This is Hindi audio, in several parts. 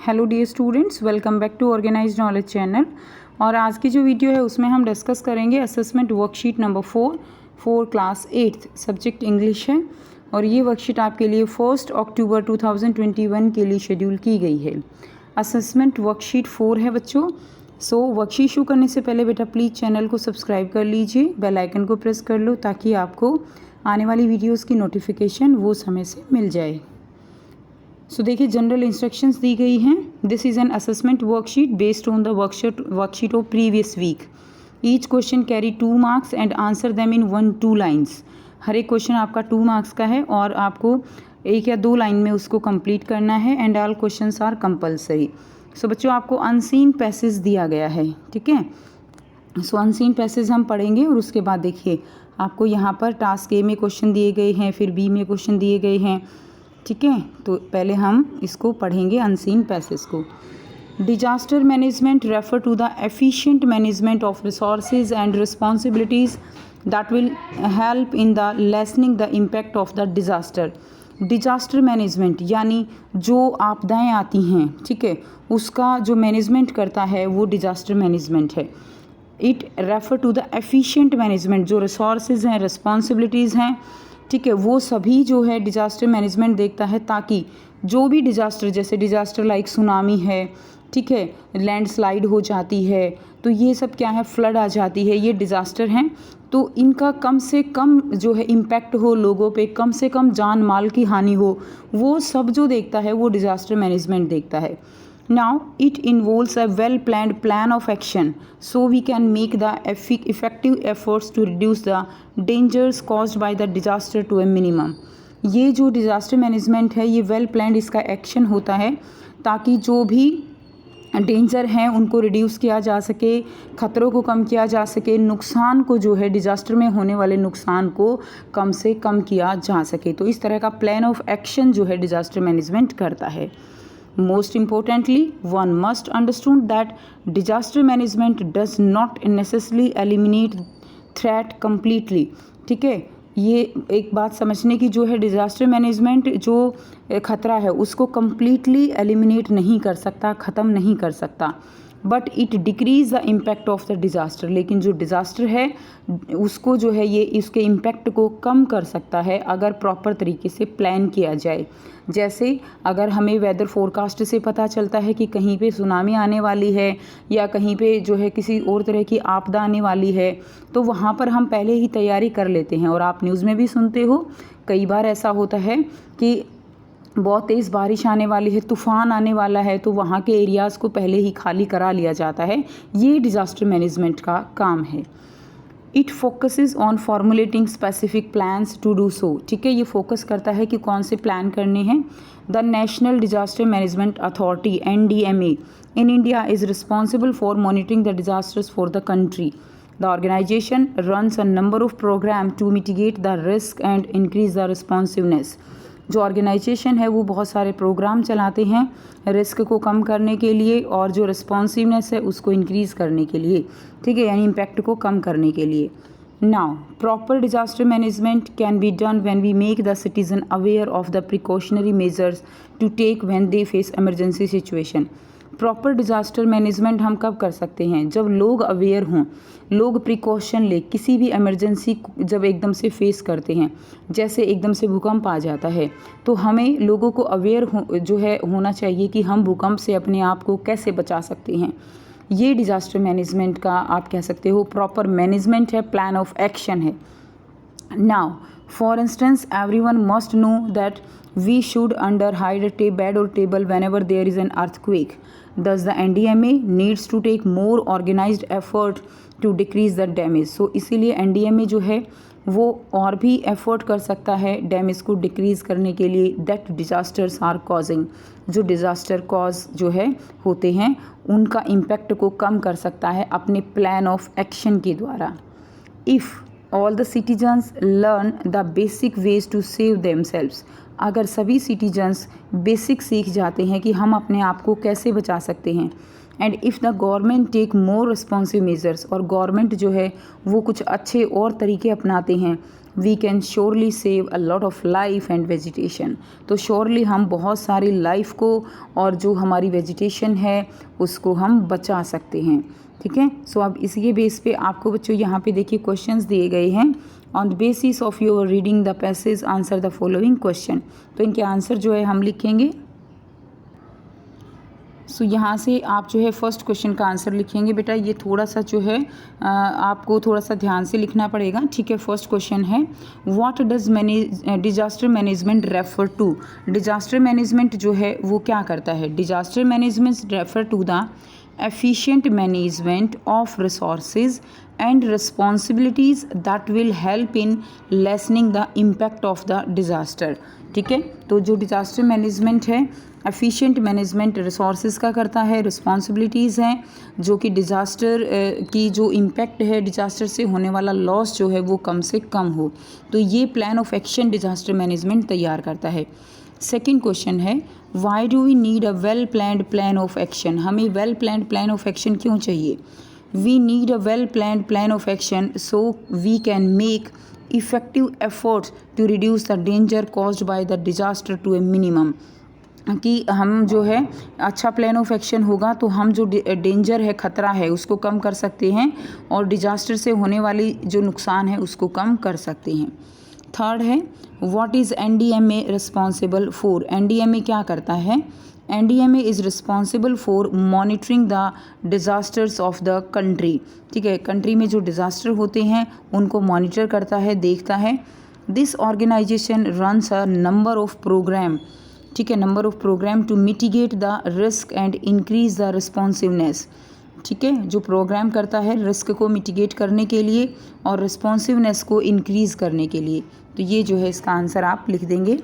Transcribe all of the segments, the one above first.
Hello dear students, welcome back to organized knowledge channel. और आज की जो वीडियो है उसमें हम डिस्कस करेंगे assessment worksheet number 4 class 8 subject English है। और ये वर्कशीट आपके लिए 1 अक्टूबर 2021 के लिए शेड्यूल की गई है। असेसमेंट वर्कशीट 4 है बच्चों। सो वर्कशीट शुरू करने से पहले बेटा प्लीज़ चैनल को सब्सक्राइब कर लीजिए, बेल आइकन को प्रेस कर लो ताकि आपको आने वाली वीडियोज़ की नोटिफिकेशन वो समय से मिल जाए। सो देखिए, जनरल इंस्ट्रक्शंस दी गई हैं। This is an assessment worksheet based on the worksheet of previous week. Each question carry 2 marks and answer them in 1-2 lines. हर एक क्वेश्चन आपका 2 मार्क्स का है और आपको 1 या 2 लाइन में उसको कंप्लीट करना है। And all questions are compulsory. So बच्चों, आपको अनसीन पैसेज दिया गया है, ठीक है। सो अनसीन पैसेज हम पढ़ेंगे और उसके बाद देखिए आपको यहाँ पर टास्क ए में क्वेश्चन दिए गए हैं, फिर बी में क्वेश्चन दिए गए हैं, ठीक है। तो पहले हम इसको पढ़ेंगे अनसीन पैसेज को। Disaster management refer to the efficient management of resources and responsibilities that will help in the lessening the impact of the disaster. Disaster management यानी जो आपदाएं आती हैं, ठीक है, उसका जो मैनेजमेंट करता है वो डिजास्टर मैनेजमेंट है। It refer to the efficient management, जो रिसोर्सेज हैं, रिस्पॉन्सिबिलिटीज़ हैं, ठीक है, वो सभी जो है डिजास्टर मैनेजमेंट देखता है ताकि जो भी डिजास्टर, जैसे डिजास्टर लाइक सुनामी है, ठीक है, लैंडस्लाइड हो जाती है, तो ये सब क्या है, फ्लड आ जाती है, ये डिजास्टर हैं। तो इनका कम से कम जो है इम्पैक्ट हो लोगों पे, कम से कम जान माल की हानि हो, वो सब जो देखता है वो डिजास्टर मैनेजमेंट देखता है। Now it involves a well-planned plan of action so we can make the effective efforts to reduce the dangers caused by the disaster to a minimum। ये जो डिज़ास्टर मैनेजमेंट है ये वेल प्लान्ड इसका एक्शन होता है ताकि जो भी डेंजर हैं उनको रिड्यूस किया जा सके, ख़तरों को कम किया जा सके, नुकसान को जो है डिज़ास्टर में होने वाले नुकसान को कम से कम किया जा सके। तो इस तरह का प्लान ऑफ एक्शन जो है डिज़ास्टर मैनेजमेंट करता है। Most importantly, one must understand that disaster management does not necessarily eliminate threat completely। ठीक है, ये एक बात समझने की जो है, डिज़ास्टर मैनेजमेंट जो ख़तरा है उसको कम्प्लीटली एलिमिनेट नहीं कर सकता, ख़त्म नहीं कर सकता, but it decrease the impact of the disaster. लेकिन जो डिज़ास्टर है उसको जो है ये इसके इम्पैक्ट को कम कर सकता है अगर प्रॉपर तरीके से प्लान किया जाए। जैसे अगर हमें वेदर फोरकास्ट से पता चलता है कि कहीं पे सुनामी आने वाली है या कहीं पे जो है किसी और तरह की आपदा आने वाली है, तो वहाँ पर हम पहले ही तैयारी कर लेते हैं। और आप न्यूज़ में भी सुनते हो, कई बार ऐसा होता है कि बहुत तेज़ बारिश आने वाली है, तूफ़ान आने वाला है, तो वहाँ के एरियाज़ को पहले ही खाली करा लिया जाता है। ये डिज़ास्टर मैनेजमेंट का काम है। It focuses on formulating specific plans to do so. ठीक है, ये फोकस करता है कि कौन से प्लान करने हैं। The national disaster management authority NDMA in India is responsible for monitoring the disasters for the country. The organization runs a number of programs to mitigate the risk and increase the responsiveness। जो ऑर्गेनाइजेशन है वो बहुत सारे प्रोग्राम चलाते हैं रिस्क को कम करने के लिए और जो रिस्पॉन्सिवनेस है उसको इंक्रीज़ करने के लिए, ठीक है, यानी इम्पैक्ट को कम करने के लिए। Now proper disaster management can be done when we make the citizen aware of the precautionary measures to take when they face emergency situation. Proper disaster management हम कब कर सकते हैं? जब लोग अवेयर हों, लोग प्रिकॉशन ले, किसी भी इमरजेंसी जब एकदम से फेस करते हैं, जैसे एकदम से भूकंप आ जाता है, तो हमें लोगों को अवेयर जो है होना चाहिए कि हम भूकंप से अपने आप को कैसे बचा सकते हैं। ये डिज़ास्टर मैनेजमेंट का आप कह सकते हो प्रॉपर मैनेजमेंट है, प्लान ऑफ एक्शन है। Now for instance, everyone must know that we should under hide a bed or table whenever there is an earthquake. Thus the NDMA needs to take more organized effort to decrease the damage। So इसीलिए NDMA जो है वो और भी एफर्ट कर सकता है डैमेज को डिक्रीज़ करने के लिए। दैट डिज़ास्टर्स आर कॉजिंग, जो डिज़ास्टर कॉज जो है होते हैं उनका इम्पैक्ट को कम कर सकता है अपने प्लान ऑफ एक्शन के द्वारा। If all the citizens learn the basic ways to save themselves. अगर सभी सिटीजन्स बेसिक सीख जाते हैं कि हम अपने आप को कैसे बचा सकते हैं। And if the government take more responsive measures, और गवर्नमेंट जो है वो कुछ अच्छे और तरीके अपनाते हैं we can surely save a lot of life and vegetation. तो श्योरली हम बहुत सारी लाइफ को और जो हमारी वेजिटेशन है उसको हम बचा सकते हैं। ठीक है, सो अब इसी बेस पे आपको बच्चों यहाँ पे देखिए क्वेश्चंस दिए गए हैं। On the basis of your reading the passage answer the following question. तो इनके आंसर जो है हम लिखेंगे। सो यहाँ से आप जो है फर्स्ट क्वेश्चन का आंसर लिखेंगे। बेटा ये थोड़ा सा जो है आपको थोड़ा सा ध्यान से लिखना पड़ेगा। ठीक है, फर्स्ट क्वेश्चन है what does disaster management refer to. Disaster management जो है वो क्या करता है? Disaster management refer to the efficient management of resources and responsibilities that will help in lessening the impact of the disaster। ठीक है, तो जो डिज़ास्टर मैनेजमेंट है एफिशिएंट मैनेजमेंट रिसोर्सेज का करता है, रिस्पॉन्सिबिलिटीज़ हैं जो कि डिज़ास्टर की जो इम्पैक्ट है डिज़ास्टर से होने वाला लॉस जो है वो कम से कम हो। तो ये plan of action disaster management तैयार करता है। सेकेंड क्वेश्चन है why do we need a well planned plan of action. हमें well planned plan of action क्यों चाहिए? We need a well planned plan of action so we can make effective efforts to reduce the danger caused by the disaster to a minimum. कि हम जो है अच्छा प्लान ऑफ एक्शन होगा तो हम जो डेंजर है, खतरा है, उसको कम कर सकते हैं और डिजास्टर से होने वाली जो नुकसान है उसको कम कर सकते हैं। थर्ड है what is NDMA responsible for. NDMA क्या करता है? NDMA is responsible for monitoring the disasters of the country. ठीक है, कंट्री में जो डिज़ास्टर होते हैं उनको मॉनिटर करता है, देखता है। This organization runs a number of program. ठीक है, number of program to mitigate the risk and increase the responsiveness. ठीक है, जो प्रोग्राम करता है रिस्क को मिटिगेट करने के लिए और रिस्पॉन्सिवनेस को इंक्रीज़ करने के लिए। तो ये जो है इसका आंसर आप लिख देंगे।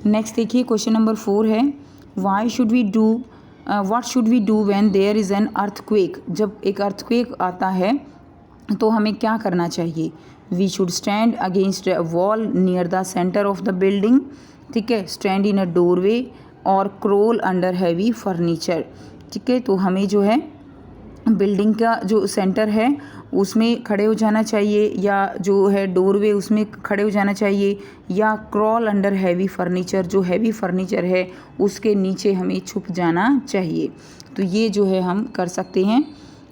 नेक्स्ट देखिए क्वेश्चन नंबर 4 है what should we do when there is an earthquake. जब एक अर्थक्वेक आता है तो हमें क्या करना चाहिए? We should stand against a wall near the centre of the building. ठीक है, स्टैंड इन अ डोरवे और क्रोल अंडर हैवी फर्नीचर। ठीक है, तो हमें जो है बिल्डिंग का जो सेंटर है उसमें खड़े हो जाना चाहिए या जो है डोरवे उसमें खड़े हो जाना चाहिए या क्रॉल अंडर हैवी फर्नीचर, जो हैवी फर्नीचर है उसके नीचे हमें छुप जाना चाहिए। तो ये जो है हम कर सकते हैं।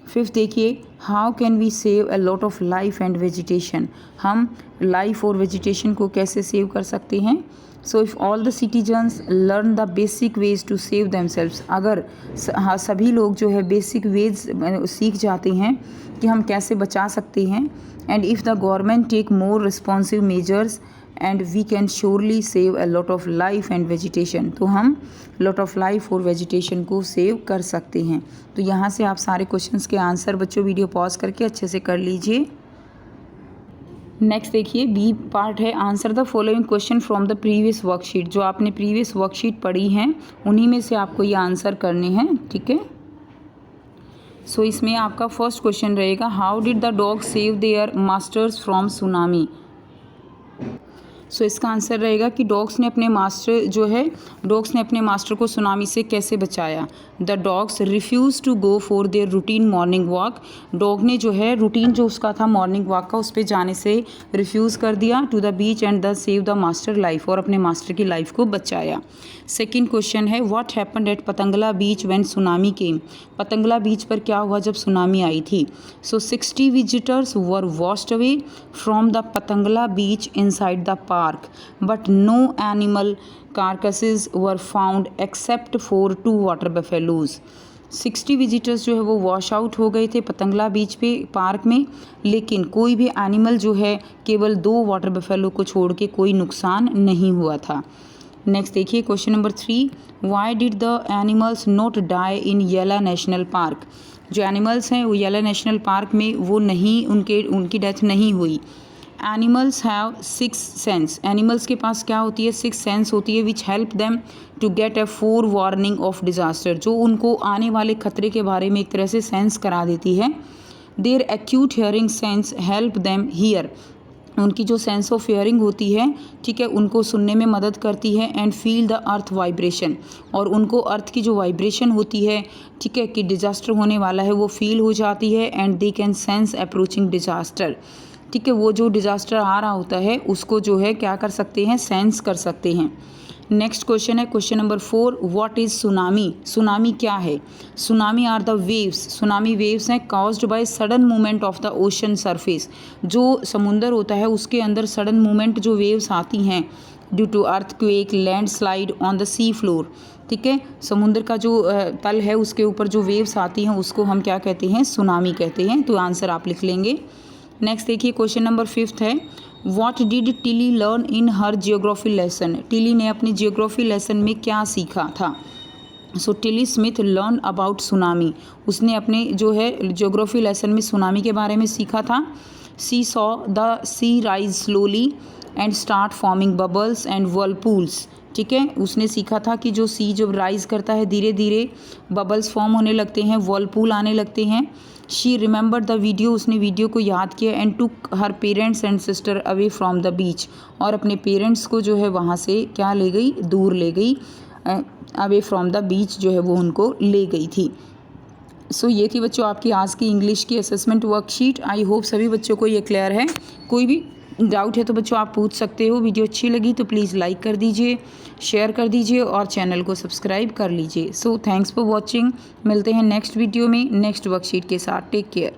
फिफ्थ देखिए how can we save a lot of life and vegetation. हम लाइफ और वेजिटेशन को कैसे सेव कर सकते हैं? So if all the citizens learn the basic ways to save themselves. अगर सभी लोग जो है बेसिक वेज सीख जाते हैं कि हम कैसे बचा सकते हैं। And if the government take more responsive measures and we can surely save a lot of life and vegetation. तो हम लॉट ऑफ लाइफ और वेजिटेशन को सेव कर सकते हैं। तो यहाँ से आप सारे क्वेश्चंस के आंसर बच्चों वीडियो पॉज करके अच्छे से कर लीजिए। नेक्स्ट देखिए बी पार्ट है answer the following question from the previous worksheet. जो आपने प्रीवियस वर्कशीट पढ़ी हैं उन्हीं में से आपको ये आंसर करने हैं। ठीक है, सो इसमें आपका फर्स्ट क्वेश्चन रहेगा how did the dog save their masters from tsunami. So इसका आंसर रहेगा कि डॉग्स ने अपने मास्टर को सुनामी से कैसे बचाया। The dogs refuse to go for their routine morning walk. Dog ने जो है रूटीन जो उसका था मॉर्निंग वॉक का उस पर जाने से रिफ्यूज़ कर दिया to the beach and the save the master life, और अपने मास्टर की लाइफ को बचाया। सेकेंड क्वेश्चन है what happened at Patanangala beach when tsunami came. Patanangala beach पर क्या हुआ जब सुनामी आई थी। So 60 visitors were washed away from the Patanangala beach inside the park but no animal carcasses were found except for 2 water buffaloes। 60 visitors जो है वो वॉश आउट हो गए थे पतंगला बीच पे पार्क में, लेकिन कोई भी एनिमल जो है केवल 2 वाटर बफेलो को छोड़ के कोई नुकसान नहीं हुआ था। नेक्स्ट देखिए question number 3 why did the animals not die in Yala national park. जो एनिमल्स हैं वो येला नेशनल पार्क में वो नहीं उनकी डेथ नहीं हुई। Animals have 6 sense. एनिमल्स के पास क्या होती है 6 सेंस होती है which help them to get a forewarning of disaster, जो उनको आने वाले खतरे के बारे में एक तरह से सेंस करा देती है। Their acute hearing sense help them hear. उनकी जो सेंस ऑफ हियरिंग होती है, ठीक है, उनको सुनने में मदद करती है। And feel the earth vibration, और उनको अर्थ की जो वाइब्रेशन होती है, ठीक है, कि डिज़ास्टर होने वाला है वो फील हो जाती है। And they can sense approaching disaster. ठीक है, वो जो डिज़ास्टर आ रहा होता है उसको जो है क्या कर सकते हैं, सेंस कर सकते हैं। नेक्स्ट क्वेश्चन है question number 4, what is tsunami. Tsunami क्या है? Tsunami are the waves, tsunami waves हैं caused by sudden movement of the ocean surface. जो समुंदर होता है उसके अंदर सडन मूवमेंट जो वेव्स आती हैं due to earthquake, landslide on the sea floor. ठीक है, समुद्र का जो तल है उसके ऊपर जो वेव्स आती हैं उसको हम क्या कहते हैं, सुनामी कहते हैं। तो आंसर आप लिख लेंगे। नेक्स्ट देखिए क्वेश्चन नंबर 5 है, what did Tilly learn in her geography lesson. Tilly ने अपनी जियोग्राफी लेसन में क्या सीखा था? So Tilly Smith learn about tsunami. उसने अपने जो है जियोग्राफी लेसन में सुनामी के बारे में सीखा था। She saw the sea rise slowly and start forming bubbles and whirlpools. ठीक है, उसने सीखा था कि जो सी जब राइज करता है धीरे धीरे बबल्स फॉर्म होने लगते हैं, वर्लपूल आने लगते हैं। शी रिमेंबर द वीडियो, उसने वीडियो को याद किया। And took her parents and sister away from the beach, और अपने पेरेंट्स को जो है वहाँ से क्या ले गई, दूर ले गई, अवे फ्रॉम द बीच जो है वो उनको ले गई थी। सो ये थी बच्चों आपकी आज की इंग्लिश की असेसमेंट वर्कशीट। आई होप सभी बच्चों को ये क्लियर है। कोई भी डाउट है तो बच्चों आप पूछ सकते हो। वीडियो अच्छी लगी तो प्लीज़ लाइक कर दीजिए, शेयर कर दीजिए और चैनल को सब्सक्राइब कर लीजिए। So thanks for watching. मिलते हैं नेक्स्ट वीडियो में नेक्स्ट वर्कशीट के साथ। Take care.